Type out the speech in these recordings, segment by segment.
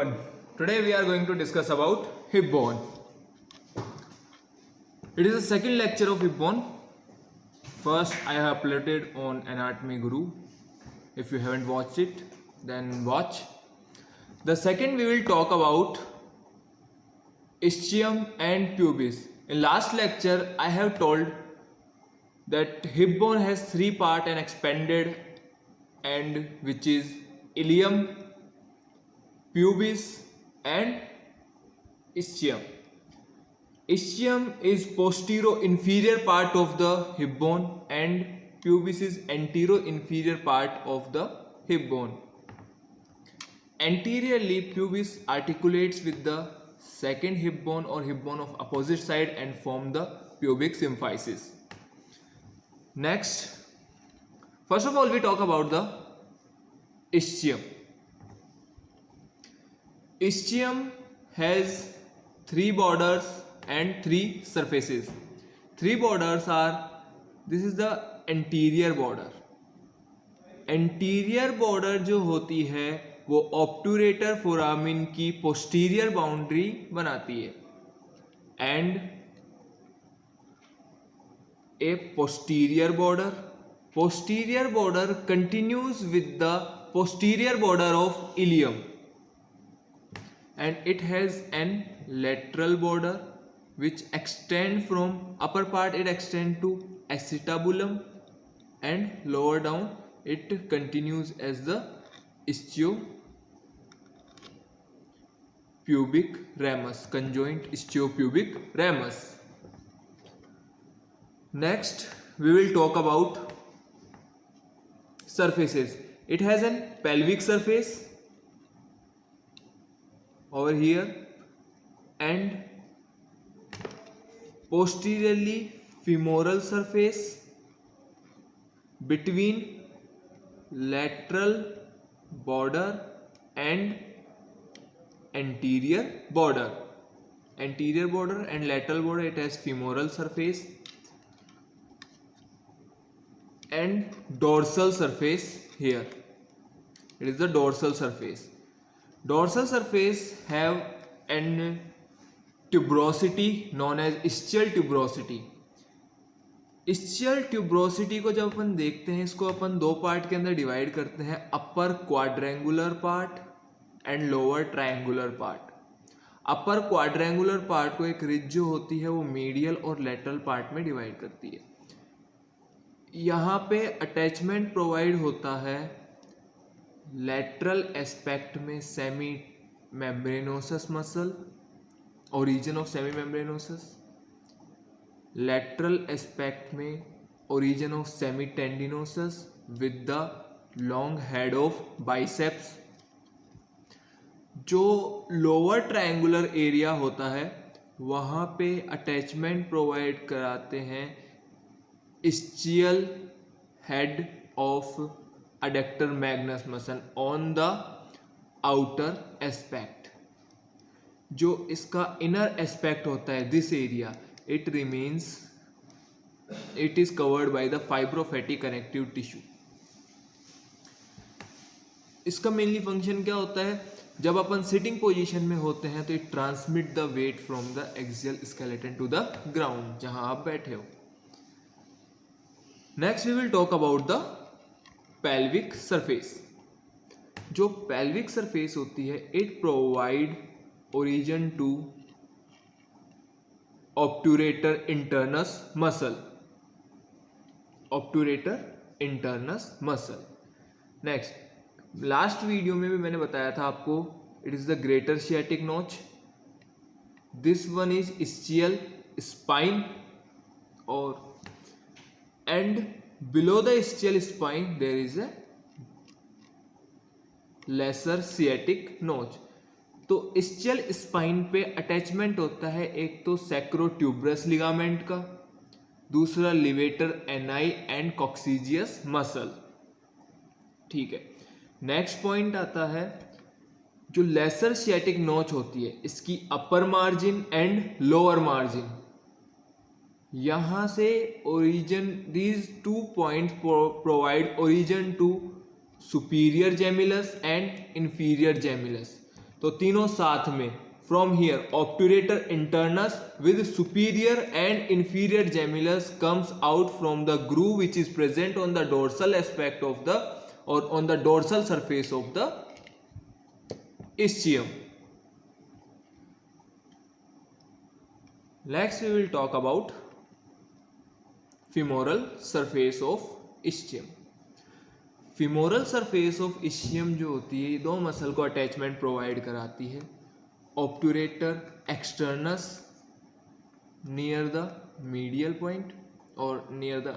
Today we are going to discuss about hip bone. It is the second lecture of hip bone. First I have uploaded on Anatomy Guru. If you haven't watched it, then watch. The second we will talk about ischium and pubis. In last lecture I have told that hip bone has three parts and expanded end, which is ilium, pubis and ischium. Ischium is posterior-inferior part of the hip bone and pubis is anterior-inferior part of the hip bone. Anteriorly, pubis articulates with the second hip bone or hip bone of opposite side and form the pubic symphysis. Next, first of all we talk about the ischium. Ischium has three borders and three surfaces. Three borders are, this is the anterior border. Anterior border जो होती है वो obturator foramen की posterior boundary बनाती है and a posterior border continues with the posterior border of ilium and it has an lateral border which extend from upper part, it extend to acetabulum and lower down it continues as the ischiopubic ramus, conjoint ischiopubic ramus. Next we will talk about surfaces. It has an pelvic surface over here and posteriorly femoral surface between lateral border and anterior border and lateral border. It has femoral surface and dorsal surface here. It is the dorsal surface. Dorsal surface have an tuberosity known as ischial tuberosity. Ischial tuberosity को जब अपन देखते हैं इसको अपन दो part के अंदर divide करते हैं, upper quadrangular part and lower triangular part. Upper quadrangular part को एक रिज जो होती है वो मीडियल और लेटरल पार्ट में डिवाइड करती है. यहाँ पे अटैचमेंट प्रोवाइड होता है लेटरल एस्पेक्ट में semi membranosus muscle, origin of semi membranosus, lateral aspect में origin of semi tendinosus with the long head of biceps. जो लोअर ट्रायंगुलर एरिया होता है वहाँ पे अटैचमेंट प्रोवाइड कराते हैं ischial head of adductor magnus muscle on the outer aspect. जो इसका inner aspect होता है this area it is covered by the fibrofatty connective tissue. इसका मेनली फंक्शन क्या होता है, जब अपन सिटिंग पोजीशन में होते हैं तो it transmit the weight from the axial skeleton to the ground जहां आप बैठे हो. Next we will talk about the pelvic surface. जो pelvic surface होती है it provide origin to obturator internus muscle. Obturator internus muscle. Next, last video में भी मैंने बताया था आपको it is the greater sciatic notch. This one is ischial spine or and below the ischial spine there is a lesser sciatic notch. तो ischial spine पे attachment होता है एक तो sacrotuberous ligament का, दूसरा levator ani and coccygeus muscle. ठीक है. नेक्स्ट पॉइंट आता है जो lesser sciatic notch होती है इसकी अपर मार्जिन एंड लोअर मार्जिन. यहाँ से origin, these 2 points provide origin to superior gemellus and inferior gemellus. तो तीनों साथ में from here obturator internus with superior and inferior gemellus comes out from the groove which is present on the dorsal aspect of the or on the dorsal surface of the ischium. Next we will talk about femoral surface of ischium. femoral surface of ischium जो होती है, दो muscle को attachment provide कराती है. obturator externus near the medial point or near the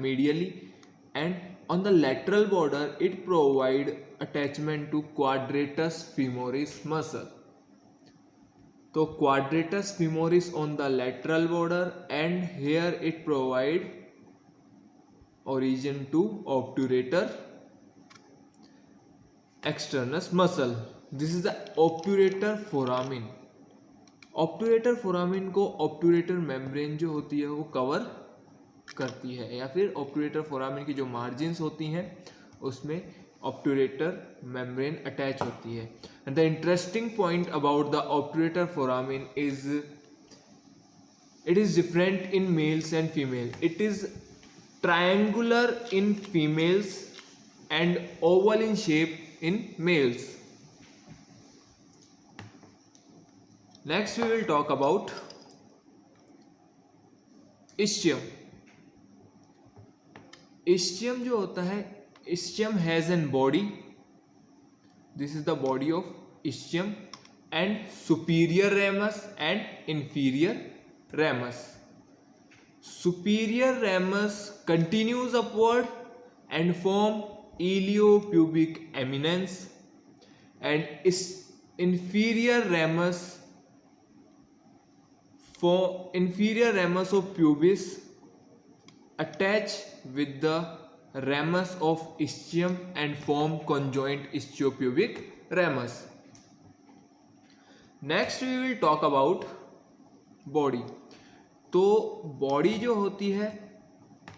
medially, and on the lateral border it provide attachment to quadratus femoris muscle. तो quadratus femoris on the lateral border and here it provide origin to obturator externus muscle. This is the obturator foramen. obturator foramen को obturator membrane जो होती है वो cover करती है, या फिर obturator foramen की जो margins होती हैं उसमें obturator membrane attach होती है. And the interesting point about the obturator foramen is it is different in males and female. It is triangular in females and oval in shape in males. Next we will talk about ischium. ischium जो होता है, ischium has an body. This is the body of ischium and superior ramus and inferior ramus. Superior ramus continues upward and form iliopubic eminence, and inferior ramus of pubis attach with the ramus of ischium and form conjoint ischiopubic ramus. Next we will talk about body. तो body जो होती है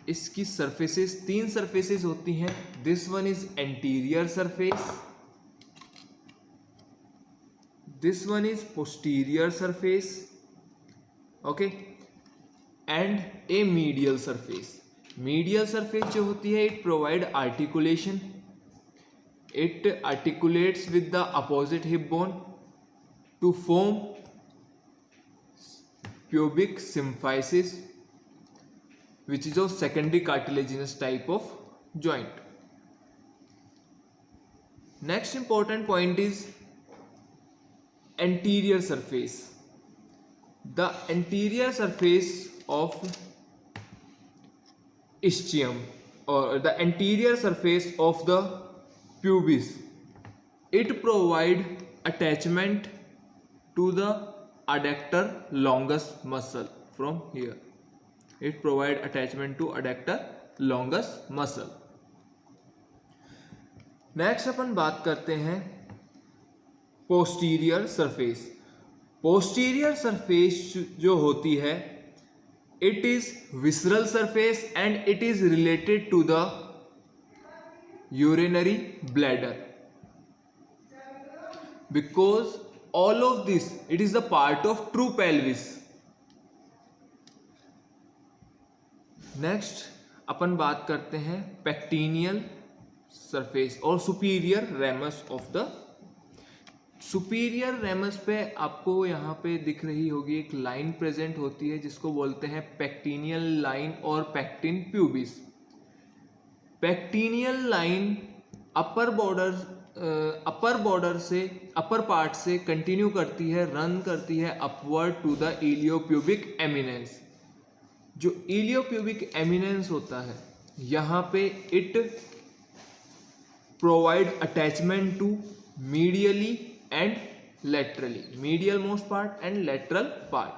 इसकी surfaces, तीन surfaces होती हैं. This one is anterior surface, this one is posterior surface, okay, and a medial surface. Medial surface जो होती है it provide articulation, it articulates with the opposite hip bone to form pubic symphysis, which is of secondary cartilaginous type of joint. Next important point is anterior surface. The anterior surface of ischium or the anterior surface of the pubis, it provide attachment to the adductor longus muscle. From here it provide attachment to adductor longus muscle. Next अपन बात करते हैं posterior surface. Posterior surface जो होती है it is visceral surface and it is related to the urinary bladder, because all of this it is the part of true pelvis. Next अपन बात करते हैं पेक्टिनियल सरफेस और superior ramus of the. Superior ramus पे आपको यहाँ पे दिख रही होगी एक लाइन प्रेजेंट होती है जिसको बोलते हैं पेक्टिनियल लाइन और pecten pubis. Pectineal line upper border से अपर पार्ट से कंटिन्यू करती है, रन करती है upward to the iliopubic eminence. जो इलियोप्यूबिक एमिनेंस होता है यहाँ पे it provide attachment to medially and laterally, medial most part and lateral part.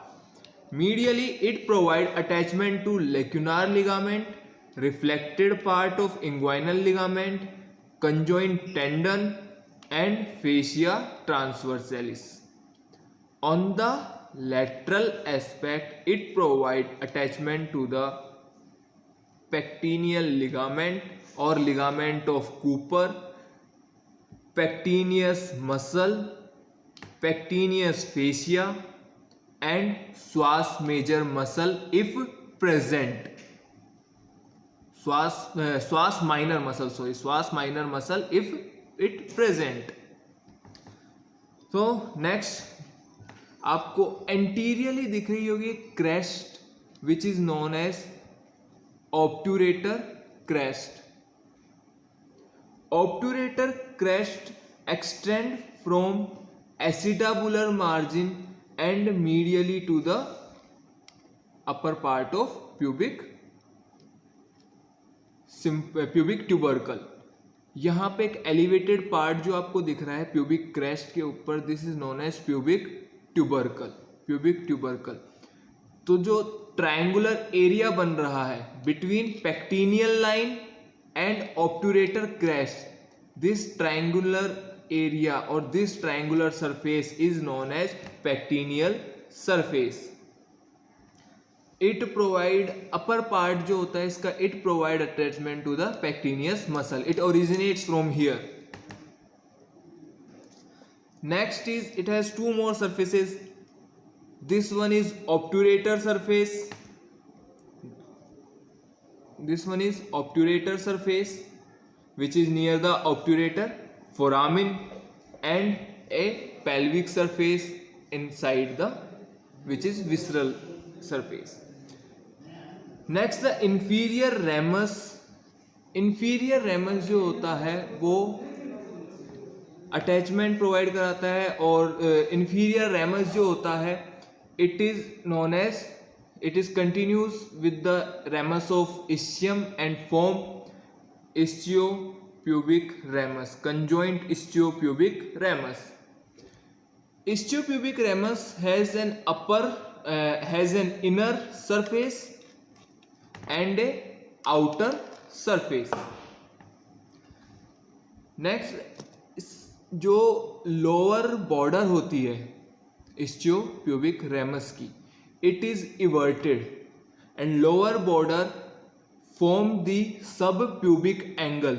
Medially it provide attachment to lacunar ligament, reflected part of inguinal ligament, conjoint tendon and fascia transversalis. On the lateral aspect it provide attachment to the pectineal ligament or ligament of Cooper, pectineus muscle pectineus fascia and psoas major muscle if present. Psoas minor muscle if it present. So next आपको anteriorly दिख रही होगी crest which is known as obturator crest. Obturator crest extend from acetabular margin and medially to the upper part of pubic tubercle. यहाँ पे एक elevated part जो आपको दिख रहा है प्यूबिक क्रेस्ट के ऊपर, this is known as pubic tubercle. तो जो ट्रायंगुलर एरिया बन रहा है between pectineal line and obturator crest, this triangular area or this triangular surface is known as pectineal surface. It provide upper part जो होता है इसका, it provide attachment to the pectineus muscle. It originates from here. Next is it has two more surfaces. This one is obturator surface. This one is obturator surface which is near the obturator foramen and a pelvic surface inside the which is visceral surface. Next the inferior ramus. inferior ramus जो होता है वो attachment provide कराता है और inferior ramus जो होता है it is known as it is continuous with the ramus of ischium and form ischiopubic ramus, conjoint ischiopubic ramus. Ischiopubic ramus has an inner surface and a outer surface. Next जो lower border होती है ischiopubic ramus की, it is everted and lower border form the subpubic angle.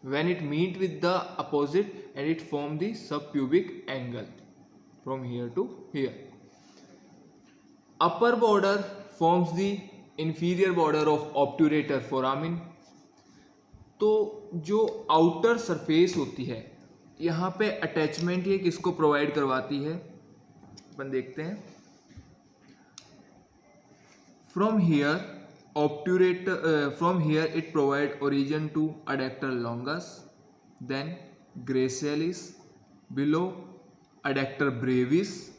When it meet with the opposite and it form the subpubic angle from here to here. Upper border forms the inferior border of obturator foramen. तो जो outer surface होती है यहाँ पे attachment ये किसको provide करवाती है अपन देखते हैं. From here obturator from here it provide origin to adductor longus, then gracilis, below adductor brevis,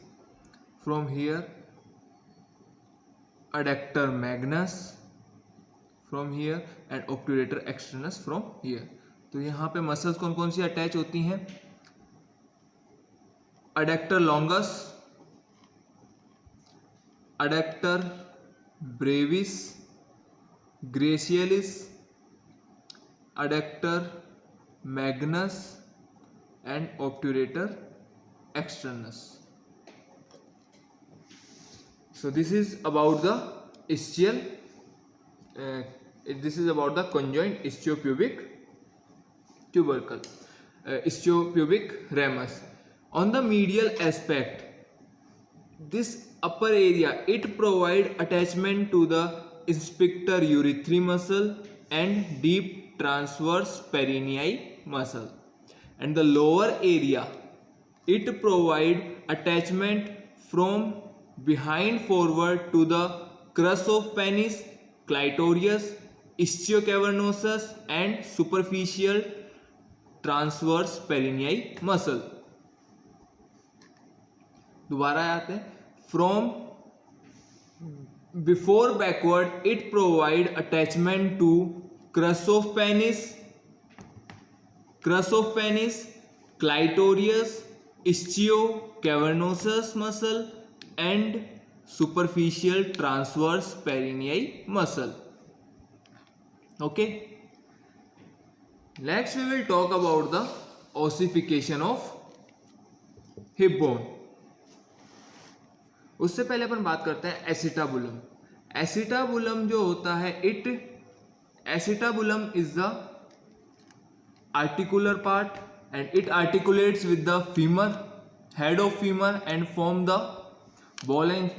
from here adductor magnus, from here and obturator externus from here. तो यहाँ पे मसल्स कौन कौन सी अटैच होती हैं? adductor longus, adductor brevis, gracilis, adductor magnus and obturator externus. So this is about the ischial this is about the conjoint ischiopubic tubercle, ischiopubic ramus. On the medial aspect, this upper area it provide attachment to the sphincter urethrae muscle and deep transverse perineal muscle, and the lower area it provide attachment from behind forward to the crus of penis, clitorius, ischiocavernosus and superficial transverse perineal muscle. दोबारा आते हैं. From before backward it provide attachment to crus of penis, clitorius, ischiocavernosus muscle and superficial transverse perineal muscle. Okay, next we will talk about the ossification of hip bone. उससे पहले अपन बात करते हैं acetabulum. Acetabulum जो होता है acetabulum is the articular part and it articulates with the femur head of femur and form the ball and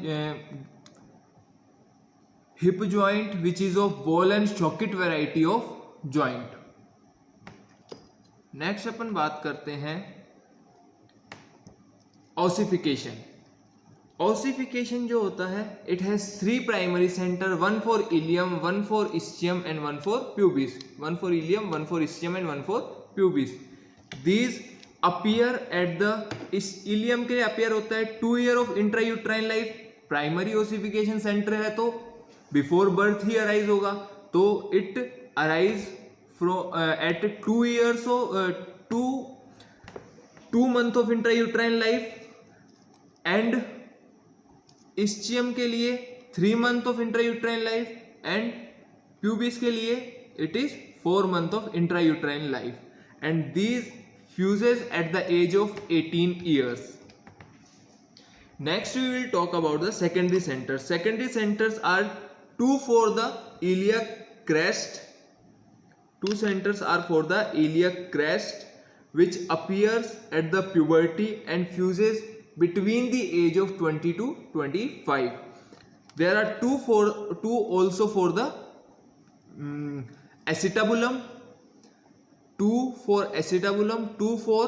hip joint, which is of ball and socket variety of joint. Next अपन बात करते हैं ossification. Ossification जो होता है, it has 3 primary centre, 1 for ilium, 1 for ischium and 1 for pubis. 1 for ileum, 1 for ischium and 1 for pubis. These appear at the ileum के लिए appear होता है 2 year of intrauterine life. Primary ossification centre है तो before birth ही arise होगा, तो it arise at 2 years of 2 month of intrauterine life, and ischium के लिए 3 month of intrauterine life, and pubis के लिए it is 4 month of intrauterine life, and these fuses at the age of 18 years. Next we will talk about the secondary centers. Secondary centers are 2 for the iliac crest. 2 centers are for the iliac crest, which appears at the puberty and fuses between the age of 20 to 25. There are 2 also for the acetabulum, 2 for acetabulum, 2 for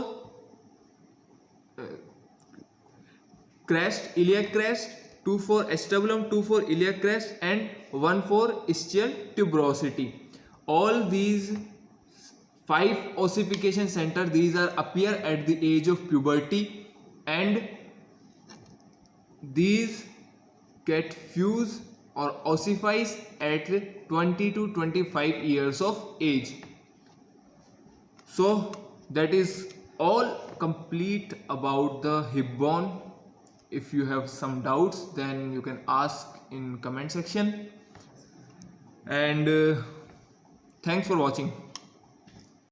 crest, iliac crest, 2 for acetabulum, 2 for iliac crest, and 1 for ischial tuberosity. All these 5 ossification center, these are appear at the age of puberty, and these get fuse or ossifies at 20 to 25 years of age. So that is all complete about the hip bone. If you have some doubts, then you can ask in comment section, and thanks for watching.